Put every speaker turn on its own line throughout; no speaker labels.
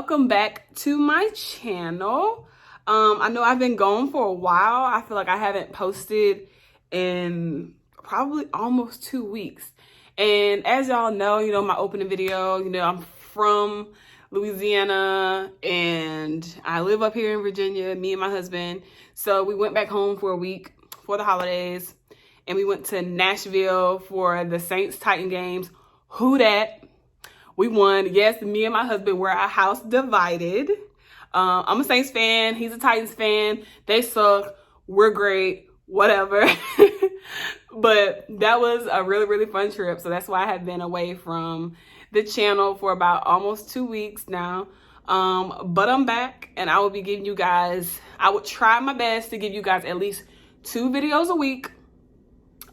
welcome back to my channel. I know I've been gone for a while. I feel like I haven't posted in probably almost 2 weeks. And as y'all know, my opening video, I'm from Louisiana and I live up here in Virginia, me and my husband. So we went back home for a week for the holidays and we went to Nashville for the Saints-Titan games. Who dat? We won. Yes, me and my husband were a house divided. I'm a Saints fan. He's a Titans fan. They suck. We're great. Whatever. But that was a really, really fun trip. So that's why I have been away from the channel for about almost 2 weeks now. But I'm back and I will be giving you guys, I would try my best to give you guys at least 2 videos a week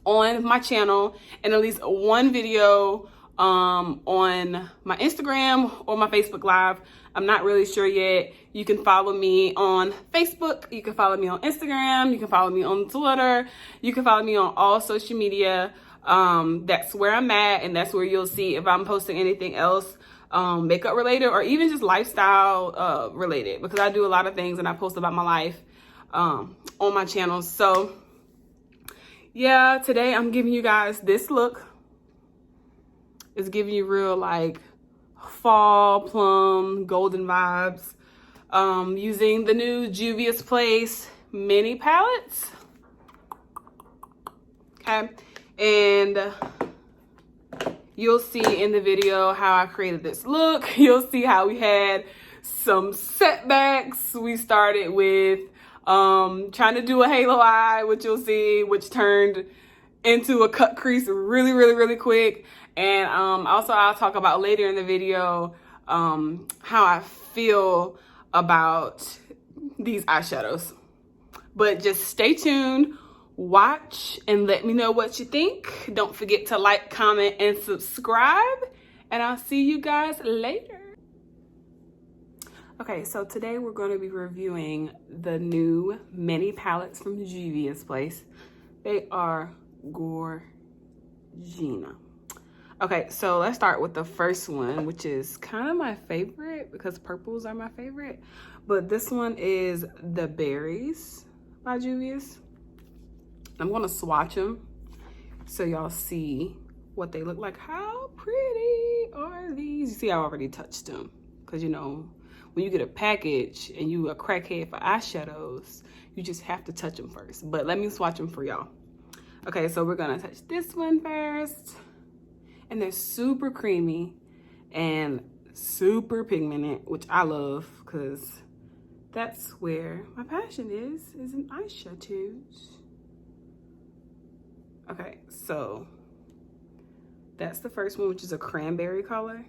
on my channel and at least 1 video on my Instagram or my Facebook Live. I'm not really sure yet. You can follow me on Facebook. You can follow me on Instagram. You can follow me on Twitter. You can follow me on all social media. That's where I'm at, and that's where you'll see if I'm posting anything else makeup related or even just lifestyle related, because I do a lot of things and I post about my life on my channel. So yeah, today I'm giving you guys this look. It's giving you real like fall plum golden vibes, using the new Juvia's Place mini palettes. Okay, and you'll see in the video how I created this look. You'll see how we had some setbacks. We started with trying to do a halo eye, which you'll see, which turned into a cut crease really, really, really quick. And also I'll talk about later in the video how I feel about these eyeshadows. But just stay tuned, watch, and let me know what you think. Don't forget to like, comment, and subscribe. And I'll see you guys later. Okay, so today we're going to be reviewing the new mini palettes from Juvia's Place. They are gorgina. Okay, so let's start with the first one, which is kind of my favorite because purples are my favorite. But this one is the Berries by Juvia's. I'm going to swatch them so y'all see what they look like. How pretty are these? You see, I already touched them because, when you get a package and you a crackhead for eyeshadows, you just have to touch them first. But let me swatch them for y'all. Okay, so we're going to touch this one first. And they're super creamy and super pigmented, which I love because that's where my passion is in eyeshadows. Okay, so that's the first one, which is a cranberry color.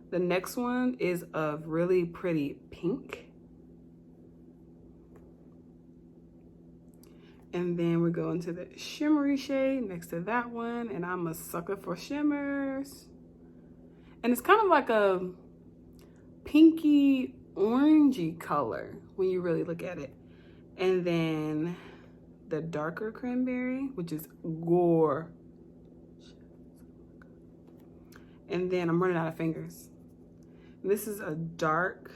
The next one is a really pretty pink. And then we're going to the shimmery shade next to that one. And I'm a sucker for shimmers. And it's kind of like a pinky orangey color when you really look at it. And then the darker cranberry, which is gore. And then I'm running out of fingers. This is a dark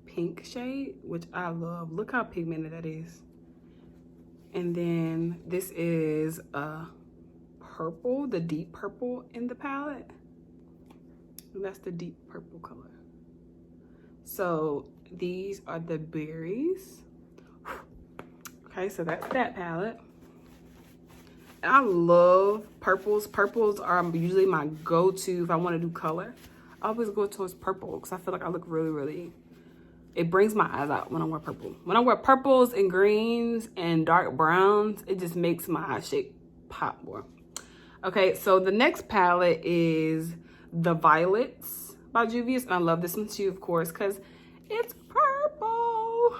pink shade, which I love. Look how pigmented that is. And then this is a purple, the deep purple in the palette. And that's the deep purple color. So these are the berries. Okay, so that's that palette. And I love purples. Purples are usually my go-to if I want to do color. I always go towards purple because I feel like I look really, really, it brings my eyes out when I wear purple. When I wear purples and greens and dark browns, it just makes my eye shape pop more. Okay, so the next palette is the Violets by Juvia's. And I love this one too, of course, because it's purple.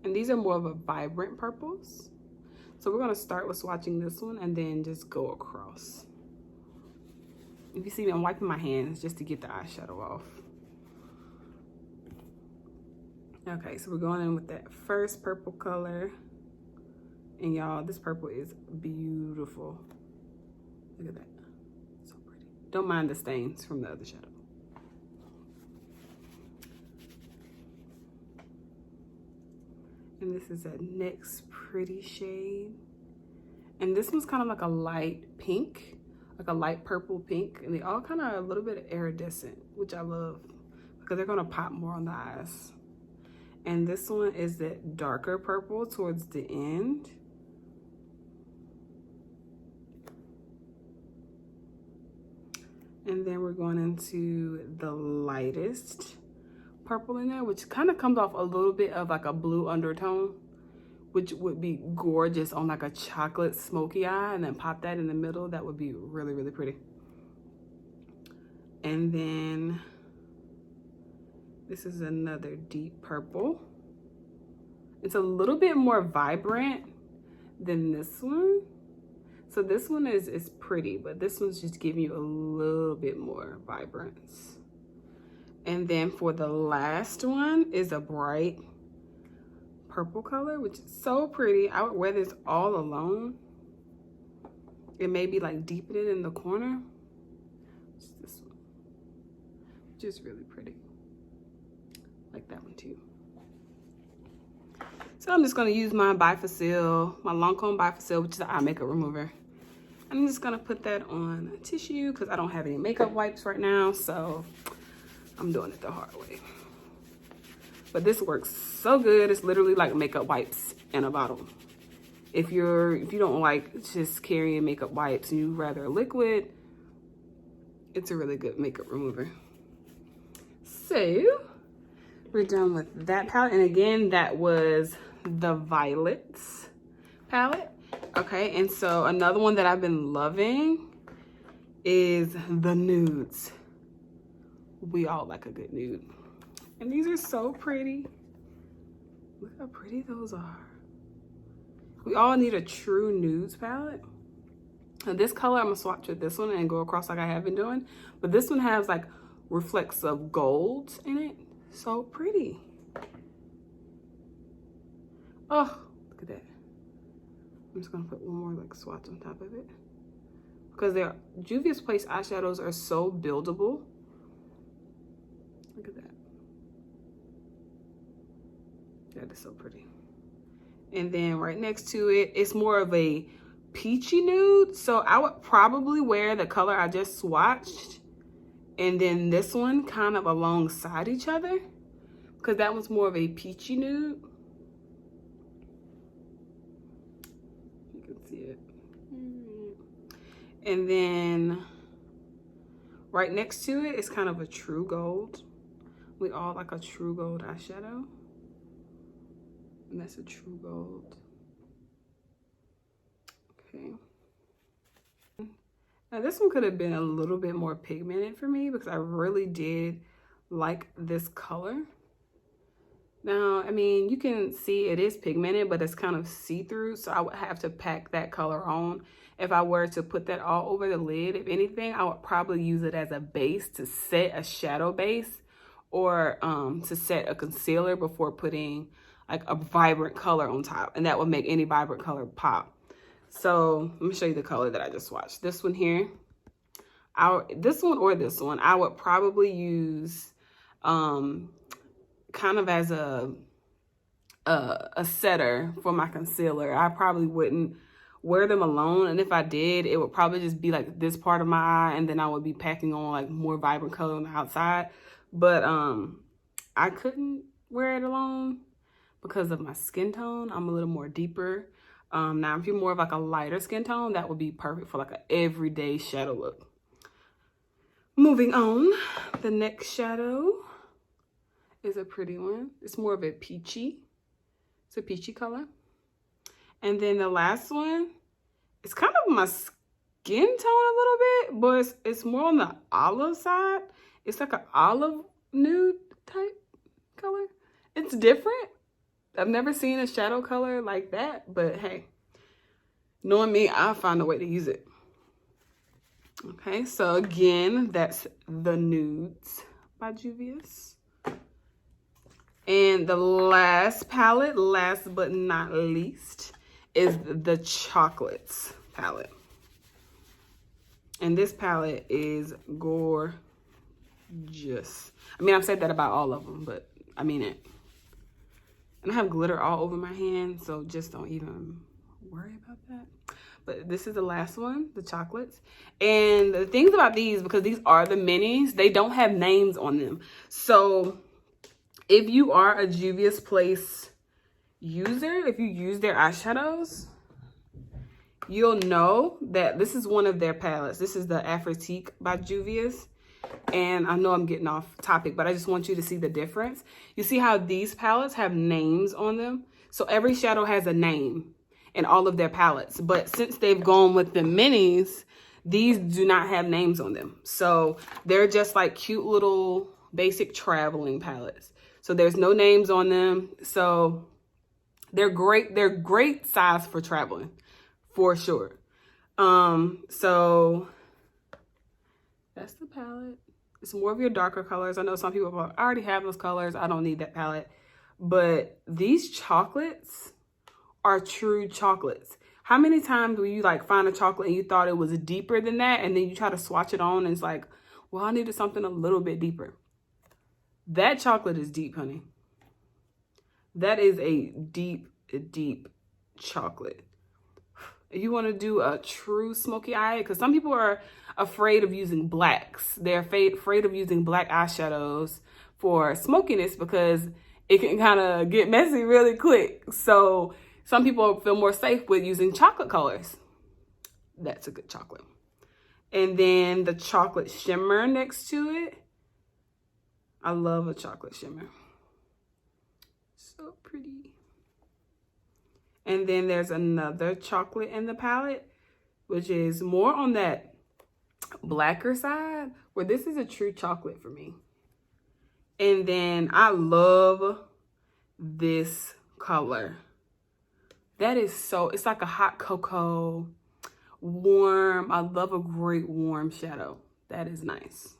And these are more of a vibrant purples. So we're going to start with swatching this one and then just go across. If you see me, I'm wiping my hands just to get the eyeshadow off. Okay, so we're going in with that first purple color. And y'all, this purple is beautiful. Look at that. So pretty. Don't mind the stains from the other shadow. And this is that next pretty shade. And this one's kind of like a light pink, like a light purple pink. And they all kind of a little bit iridescent, which I love because they're gonna pop more on the eyes. And this one is that darker purple towards the end. And then we're going into the lightest purple in there, which kind of comes off a little bit of like a blue undertone, which would be gorgeous on like a chocolate smoky eye, and then pop that in the middle. That would be really, really pretty. And then this is another deep purple. It's a little bit more vibrant than this one. So this one is pretty, but this one's just giving you a little bit more vibrance. And then for the last one is a bright purple color, which is so pretty. I would wear this all alone. It may be like deepen it in the corner. It's this one, which is really pretty. Like that one too. So I'm just gonna use my Bifacil, my Lancome Bifacil, which is the eye makeup remover. I'm just gonna put that on tissue because I don't have any makeup wipes right now, so I'm doing it the hard way. But this works so good. It's literally like makeup wipes in a bottle. If you don't like just carrying makeup wipes and you rather liquid, it's a really good makeup remover. So we're done with that palette. And again, that was the Violets palette. Okay, and so another one that I've been loving is the nudes. We all like a good nude. And these are so pretty. Look how pretty those are. We all need a true nudes palette. And this color, I'm gonna swatch with this one and go across like I have been doing. But this one has like reflects of gold in it. So pretty. Oh, look at that. I'm just gonna put one more like swatch on top of it. Because their Juvia's Place eyeshadows are so buildable. Look at that. That is so pretty. And then right next to it, it's more of a peachy nude. So I would probably wear the color I just swatched and then this one kind of alongside each other, because that one's more of a peachy nude. You can see it. And then right next to it is kind of a true gold. We all like a true gold eyeshadow. And that's a true gold. Okay. Now this one could have been a little bit more pigmented for me because I really did like this color. Now, I mean, you can see it is pigmented, but it's kind of see-through. So I would have to pack that color on. If I were to put that all over the lid, if anything, I would probably use it as a base to set a shadow base or to set a concealer before putting like a vibrant color on top. And that would make any vibrant color pop. So let me show you the color that I just swatched. This one here, this one or this one, I would probably use kind of as a setter for my concealer. I probably wouldn't wear them alone, and if I did, it would probably just be like this part of my eye, and then I would be packing on like more vibrant color on the outside. But I couldn't wear it alone because of my skin tone. I'm a little more deeper. Now if you're more of like a lighter skin tone, that would be perfect for like an everyday shadow look. Moving on, the next shadow is a pretty one. It's more of a peachy. It's a peachy color. And then the last one, it's kind of my skin tone a little bit, but it's more on the olive side. It's like an olive nude type color. It's different. I've never seen a shadow color like that, but hey, knowing me, I'll find a way to use it. Okay, so again, that's the Nudes by Juvia's. And the last palette, last but not least, is the Chocolates palette. And this palette is gorgeous. I mean, I've said that about all of them, but I mean it. And I have glitter all over my hand, so just don't even worry about that. But this is the last one, the chocolates. And the things about these, because these are the minis, they don't have names on them. So if you are a Juvia's Place user, if you use their eyeshadows, you'll know that this is one of their palettes. This is the Afritique by Juvia's. And I know I'm getting off topic, but I just want you to see the difference. You see how these palettes have names on them? So every shadow has a name in all of their palettes. But since they've gone with the minis, these do not have names on them. So they're just like cute little basic traveling palettes. So there's no names on them. So they're great. They're great size for traveling, for sure. So that's the palette. It's more of your darker colors. I know some people already have those colors. I don't need that palette. But these chocolates are true chocolates. How many times will you like find a chocolate and you thought it was deeper than that, and then you try to swatch it on and it's like, well, I needed something a little bit deeper. That chocolate is deep, honey. That is a deep, deep chocolate. If you want to do a true smoky eye, because some people are afraid of using blacks. They're afraid of using black eyeshadows for smokiness because it can kind of get messy really quick. So some people feel more safe with using chocolate colors. That's a good chocolate. And then the chocolate shimmer next to it. I love a chocolate shimmer. So pretty. And then there's another chocolate in the palette, which is more on that blacker side, where this is a true chocolate for me. And then I love this color. That is so, it's like a hot cocoa, warm. I love a great warm shadow. That is nice.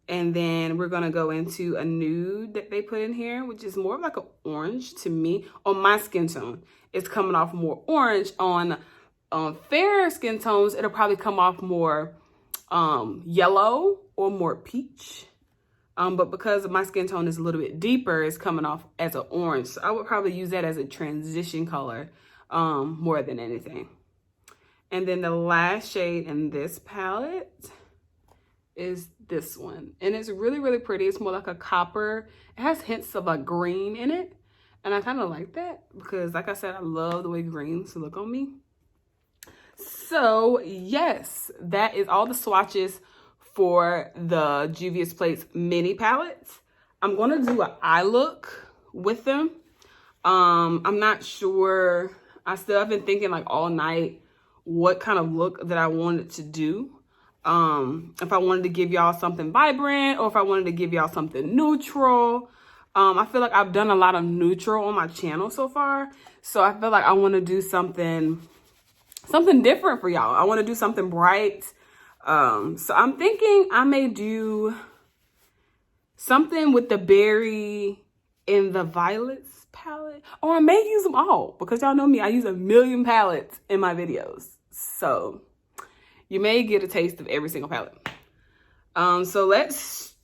And then we're gonna go into a nude that they put in here, which is more of like an orange to me on my skin tone. It's coming off more orange. On fairer skin tones, it'll probably come off more yellow or more peach. But because my skin tone is a little bit deeper, it's coming off as an orange. So I would probably use that as a transition color more than anything. And then the last shade in this palette is this one. And it's really, really pretty. It's more like a copper. It has hints of a green in it. And I kind of like that because, like I said, I love the way greens look on me. So, yes, that is all the swatches for the Juvia's Place mini palettes. I'm going to do an eye look with them. I'm not sure. I still have been thinking like all night what kind of look that I wanted to do. If I wanted to give y'all something vibrant or if I wanted to give y'all something neutral. I feel like I've done a lot of neutral on my channel so far. So I feel like I want to do something different for y'all. I want to do something bright. So I'm thinking I may do something with the berry and the violets palette. Or I may use them all because y'all know me. I use a million palettes in my videos. So you may get a taste of every single palette. So let's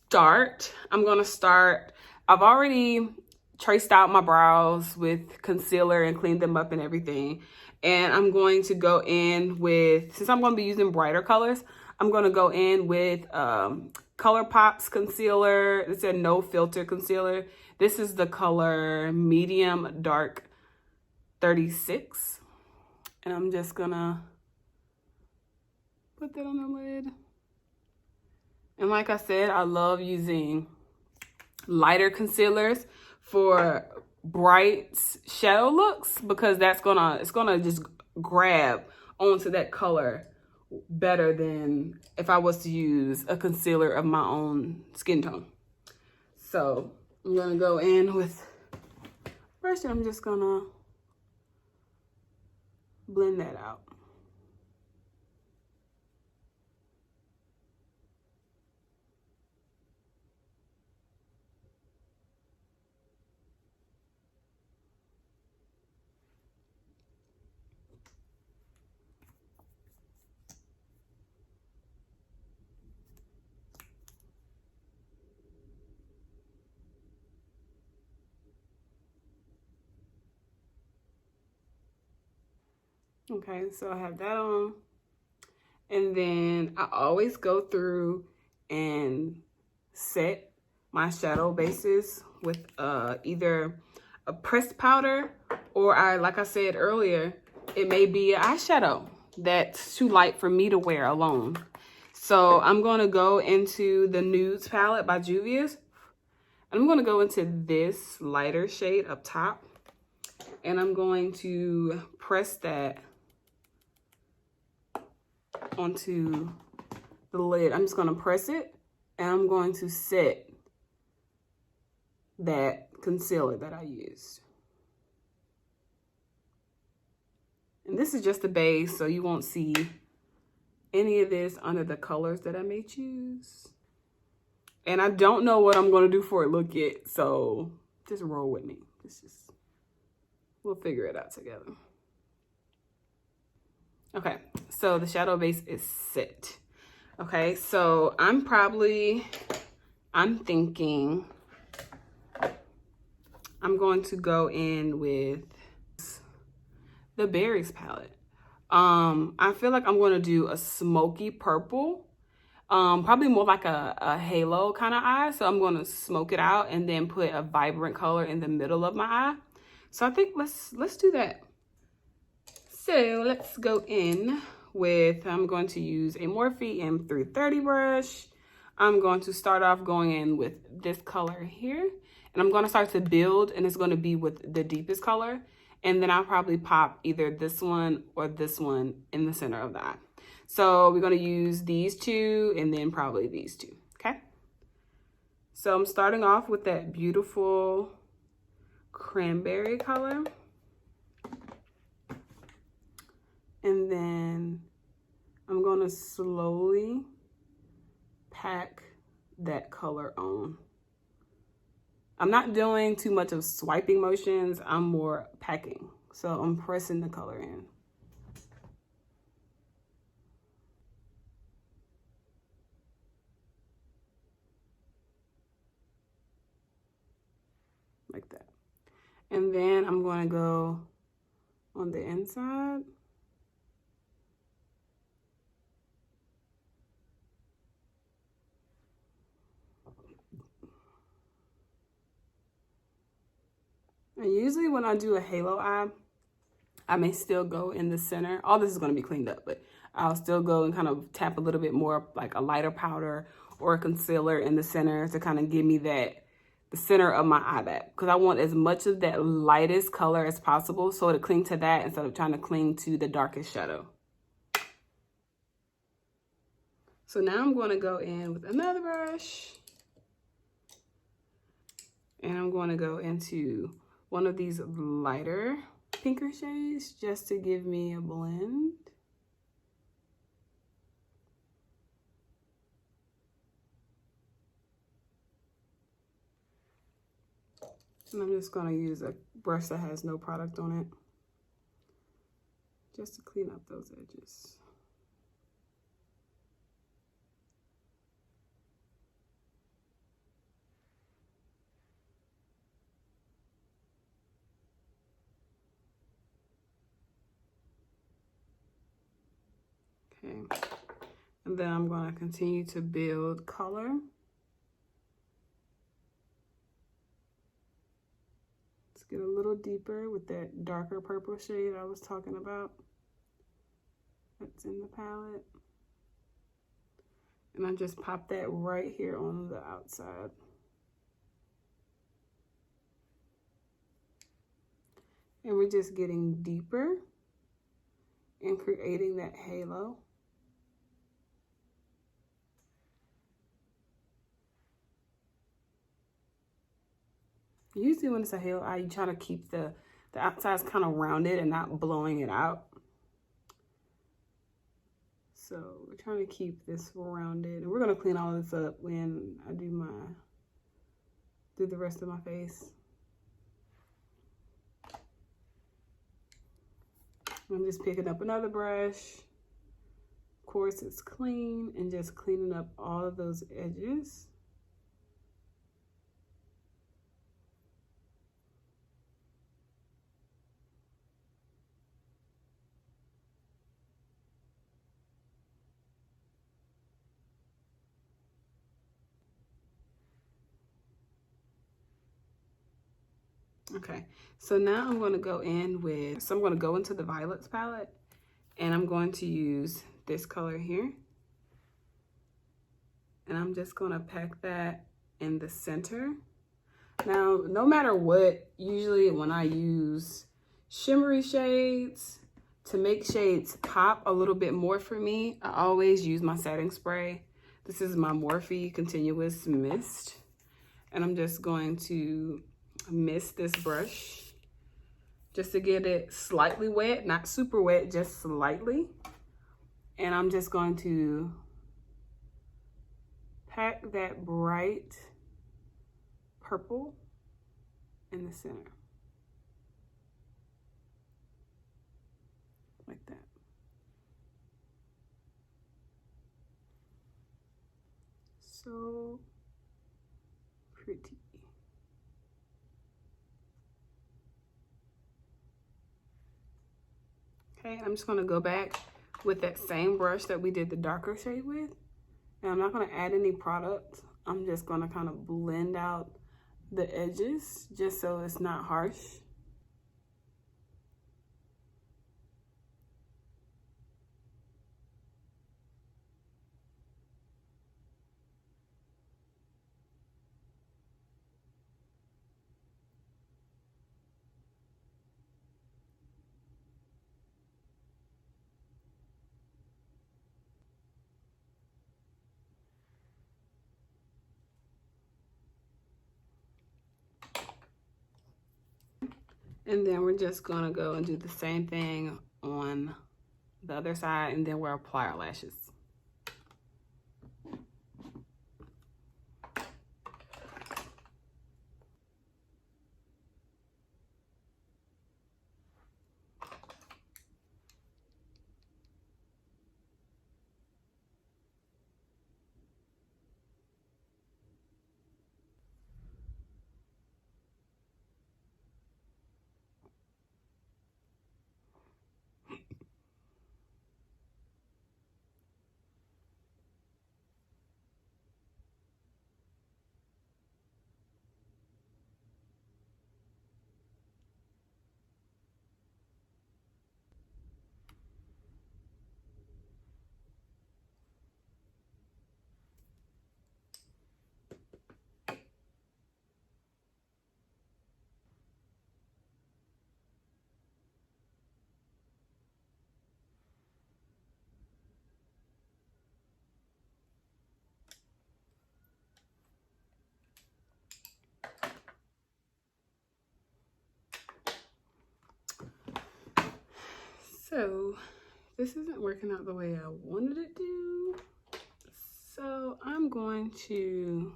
start. I'm going to start. I've already traced out my brows with concealer and cleaned them up and everything. And I'm going to go in with, since I'm going to be using brighter colors, I'm going to go in with ColourPop's concealer. It's a no filter concealer. This is the color Medium Dark 36. And I'm just going to put that on the lid. And like I said, I love using lighter concealers for bright shadow looks because it's gonna just grab onto that color better than if I was to use a concealer of my own skin tone. So I'm gonna go in with brush and I'm just gonna blend that out. Okay, so I have that on. And then I always go through and set my shadow bases with either a pressed powder, or like I said earlier, it may be an eyeshadow that's too light for me to wear alone. So I'm going to go into the Nudes palette by Juvia's. I'm going to go into this lighter shade up top, and I'm going to press that onto the lid. I'm just going to press it, and I'm going to set that concealer that I used. And this is just a base, so you won't see any of this under the colors that I may choose. And I don't know what I'm going to do for it look yet, so just roll with me. We'll figure it out together. Okay, so the shadow base is set. Okay, so I'm thinking I'm going to go in with the Berries palette. I feel like I'm going to do a smoky purple, probably more like a halo kind of eye. So I'm going to smoke it out and then put a vibrant color in the middle of my eye. So I think let's do that. So let's go in with, I'm going to use a Morphe M330 brush. I'm going to start off going in with this color here, and I'm going to start to build, and it's going to be with the deepest color. And then I'll probably pop either this one or this one in the center of the eye. So we're going to use these two and then probably these two, okay? So I'm starting off with that beautiful cranberry color. And then I'm going to slowly pack that color on. I'm not doing too much of swiping motions. I'm more packing. So I'm pressing the color in. Like that. And then I'm going to go on the inside. And usually when I do a halo eye, I may still go in the center. All this is going to be cleaned up, but I'll still go and kind of tap a little bit more like a lighter powder or a concealer in the center to kind of give me the center of my eye back. Because I want as much of that lightest color as possible so to cling to that instead of trying to cling to the darkest shadow. So now I'm going to go in with another brush. And I'm going to go into one of these lighter pinker shades just to give me a blend. And I'm just going to use a brush that has no product on it just to clean up those edges. Okay, and then I'm going to continue to build color. Let's get a little deeper with that darker purple shade I was talking about. That's in the palette. And I just pop that right here on the outside. And we're just getting deeper and creating that halo. Usually when it's a halo eye, you try to keep the outside's kind of rounded and not blowing it out. So we're trying to keep this rounded. And we're going to clean all this up when I do the rest of my face. I'm just picking up another brush. Of course, it's clean, and just cleaning up all of those edges. Okay, so now I'm going to go in with, so I'm going to go into the Violets palette, and I'm going to use this color here. And I'm just going to pack that in the center. Now, no matter what, usually when I use shimmery shades, to make shades pop a little bit more for me, I always use my setting spray. This is my Morphe Continuous Mist. And I'm just going to mist this brush just to get it slightly wet, not super wet, just slightly. And I'm just going to pack that bright purple in the center. Like that. So pretty. Okay, I'm just gonna go back with that same brush that we did the darker shade with. And I'm not gonna add any product. I'm just gonna kind of blend out the edges just so it's not harsh. And then we're just gonna go and do the same thing on the other side, and then we'll apply our lashes. So this isn't working out the way I wanted it to. So I'm going to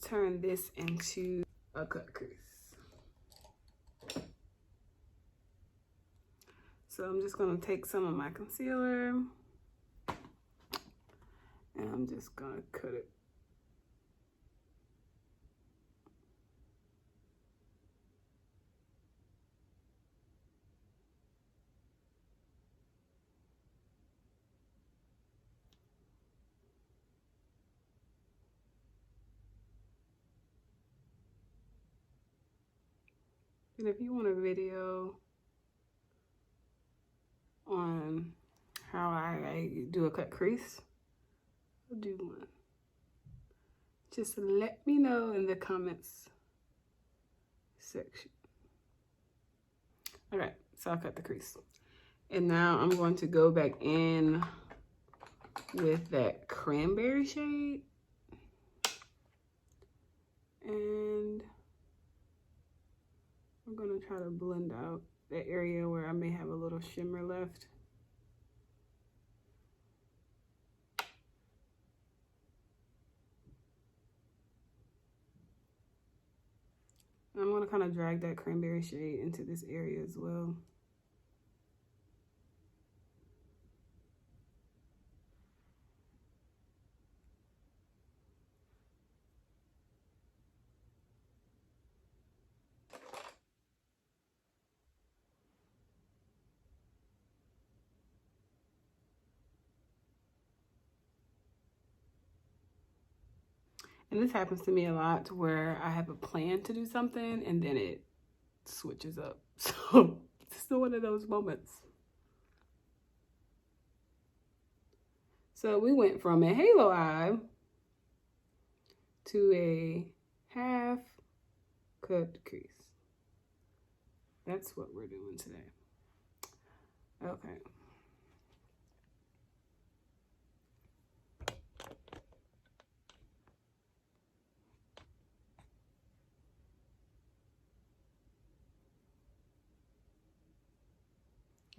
turn this into a cut crease. So I'm just gonna take some of my concealer and I'm just gonna cut it. And if you want a video on how I do a cut crease, I'll do one. Just let me know in the comments section. Okay, so I'll cut the crease. And now I'm going to go back in with that cranberry shade. And I'm gonna try to blend out that area where I may have a little shimmer left. I'm gonna kind of drag that cranberry shade into this area as well. And this happens to me a lot where I have a plan to do something and then it switches up. So it's still one of those moments. So we went from a halo eye to a half cut crease. That's what we're doing today. Okay.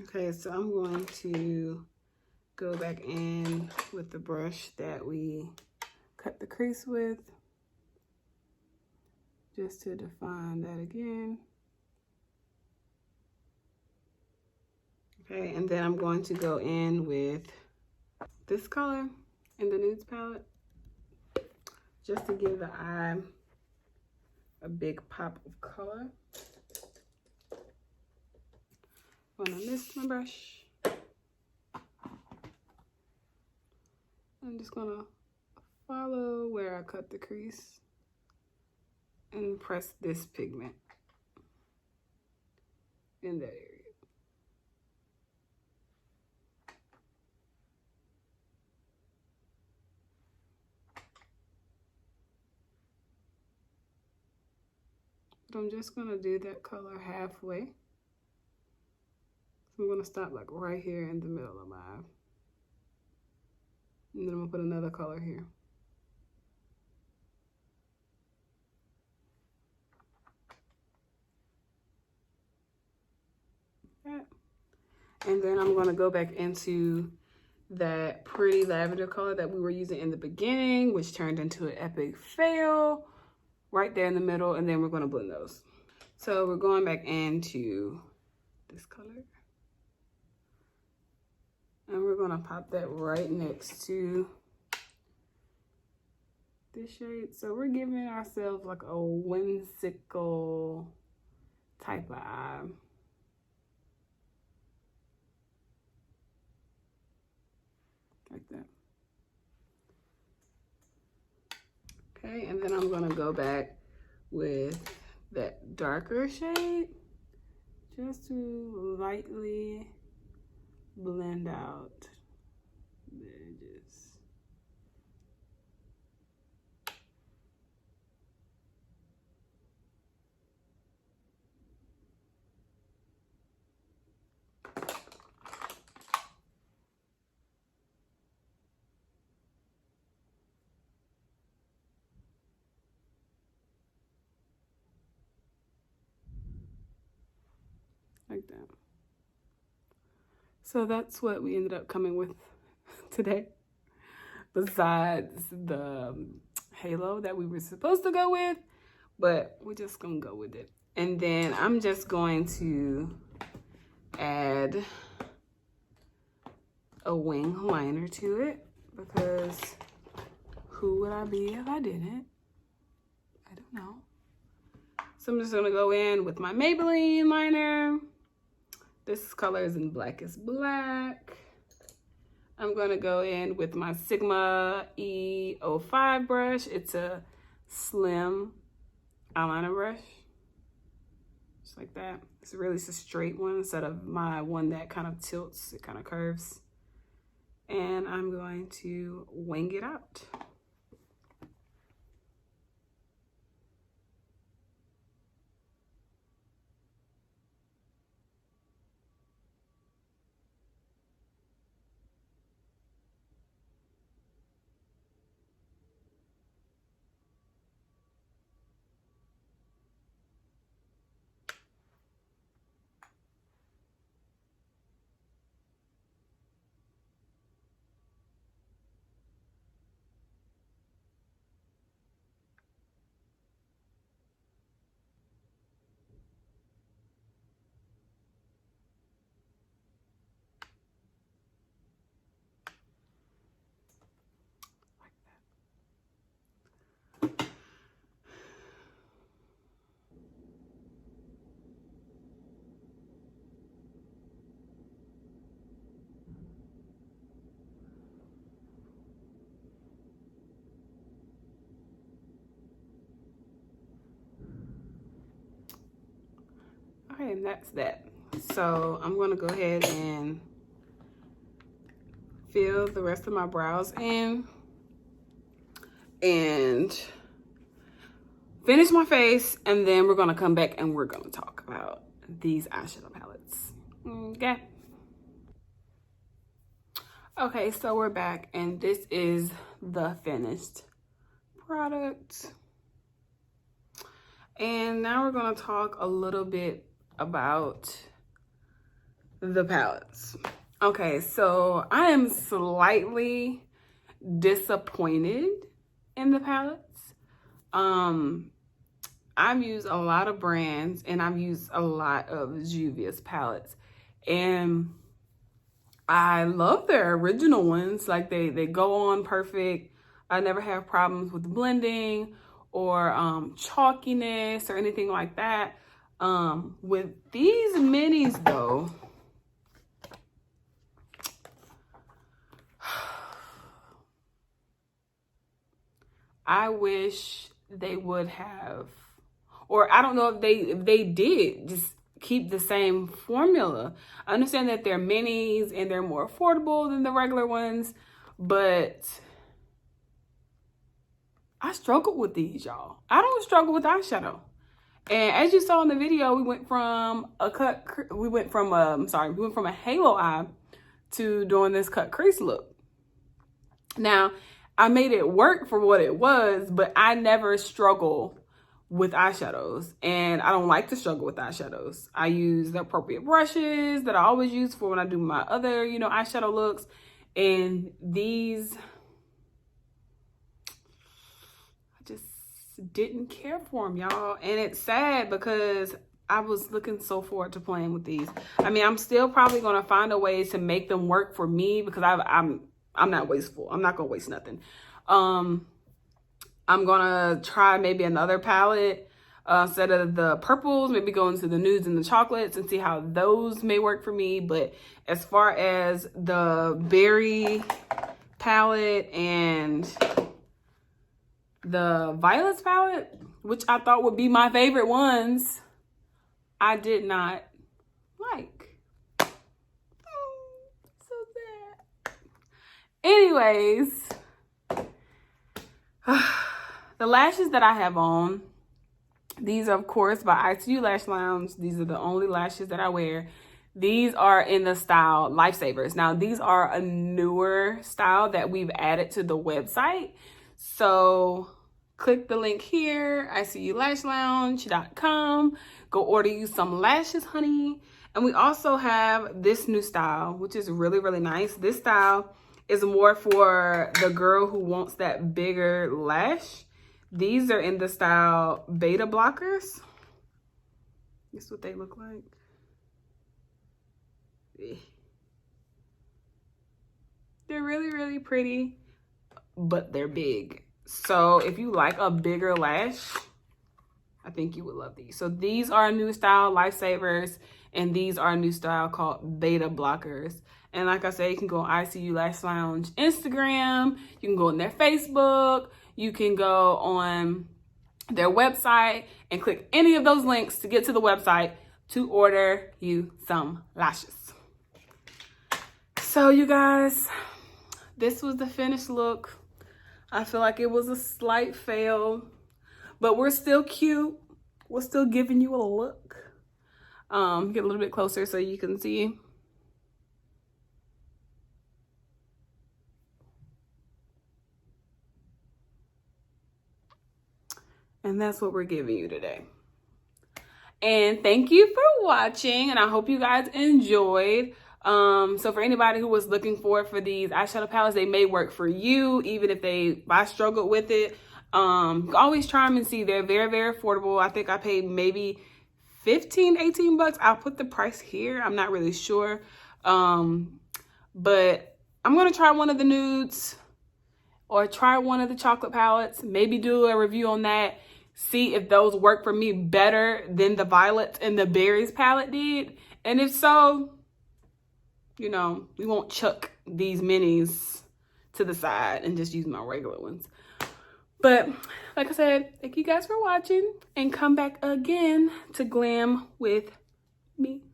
Okay, so I'm going to go back in with the brush that we cut the crease with, just to define that again. Okay, and then I'm going to go in with this color in the nudes palette, just to give the eye a big pop of color. I'm gonna mist my brush. I'm just gonna follow where I cut the crease and press this pigment in that area. But I'm just gonna do that color halfway. So I'm gonna stop like right here in the middle of my eye. And then I'm gonna put another color here. And then I'm gonna go back into that pretty lavender color that we were using in the beginning, which turned into an epic fail right there in the middle. And then we're gonna blend those. So we're going back into this color. And we're gonna pop that right next to this shade. So we're giving ourselves like a whimsical type of eye. Like that. Okay, and then I'm gonna go back with that darker shade just to lightly blend out the edges. Like that. So that's what we ended up coming with today. Besides the halo that we were supposed to go with, but we're just gonna go with it. And then I'm just going to add a wing liner to it, because who would I be if I didn't? I don't know. So I'm just gonna go in with my Maybelline liner. This color is in Black is Black. I'm gonna go in with my Sigma E05 brush. It's a slim eyeliner brush, just like that. It's really just a straight one instead of my one that kind of tilts, it kind of curves. And I'm going to wing it out. And that's that. So I'm gonna go ahead and fill the rest of my brows in and finish my face, and then we're gonna come back and we're gonna talk about these eyeshadow palettes. Okay. Okay, so we're back, and this is the finished product. And now we're gonna talk a little bit about the palettes. Okay, so I am slightly disappointed in the palettes. I've used a lot of brands, and I've used a lot of Juvia's palettes, and I love their original ones. Like they go on perfect. I never have problems with blending or chalkiness or anything like that. With these minis though, I wish they would have, or I don't know if they did just keep the same formula. I understand that they're minis and they're more affordable than the regular ones, but I struggled with these, y'all. I don't struggle with eyeshadow. And as you saw in the video, we went from a halo eye to doing this cut crease look. Now, I made it work for what it was, but I never struggle with eyeshadows, and I don't like to struggle with eyeshadows. I use the appropriate brushes that I always use for when I do my other, eyeshadow looks, and these, I just didn't care for them, y'all. And it's sad because I was looking so forward to playing with these. I mean, I'm still probably gonna find a way to make them work for me because I'm not wasteful. I'm not gonna waste nothing. I'm gonna try maybe another palette instead of the purples, maybe go into the nudes and the chocolates and see how those may work for me. But as far as the berry palette and the violets palette, which I thought would be my favorite ones, I did not like. So sad. Anyways, the lashes that I have on, these are of course by ITU Lash Lounge. These are the only lashes that I wear. These are in the style Lifesavers. Now these are a newer style that we've added to the website. So click the link here, ICULashLounge.com. Go order you some lashes, honey. And we also have this new style, which is really, really nice. This style is more for the girl who wants that bigger lash. These are in the style Beta Blockers. This is what they look like. They're really, really pretty, but they're big. So if you like a bigger lash, I think you would love these. So these are a new style, Lifesavers, and these are a new style called Beta Blockers. And like I said, you can go on ICU Lash Lounge Instagram, you can go on their Facebook, you can go on their website and click any of those links to get to the website to order you some lashes. So you guys, this was the finished look. I feel like it was a slight fail, but we're still cute. We're still giving you a look. Get a little bit closer so you can see. And that's what we're giving you today. And thank you for watching, and I hope you guys enjoyed. So for anybody who was looking for these eyeshadow palettes, they may work for you, even if I struggled with it. Always try them and see. They're very, very affordable. I think I paid maybe 15, 18 bucks. I'll put the price here. I'm not really sure. But I'm going to try one of the nudes or try one of the chocolate palettes, maybe do a review on that. See if those work for me better than the violets and the berries palette did. And if so, we won't chuck these minis to the side and just use my regular ones. But like I said, thank you guys for watching, and come back again to glam with me.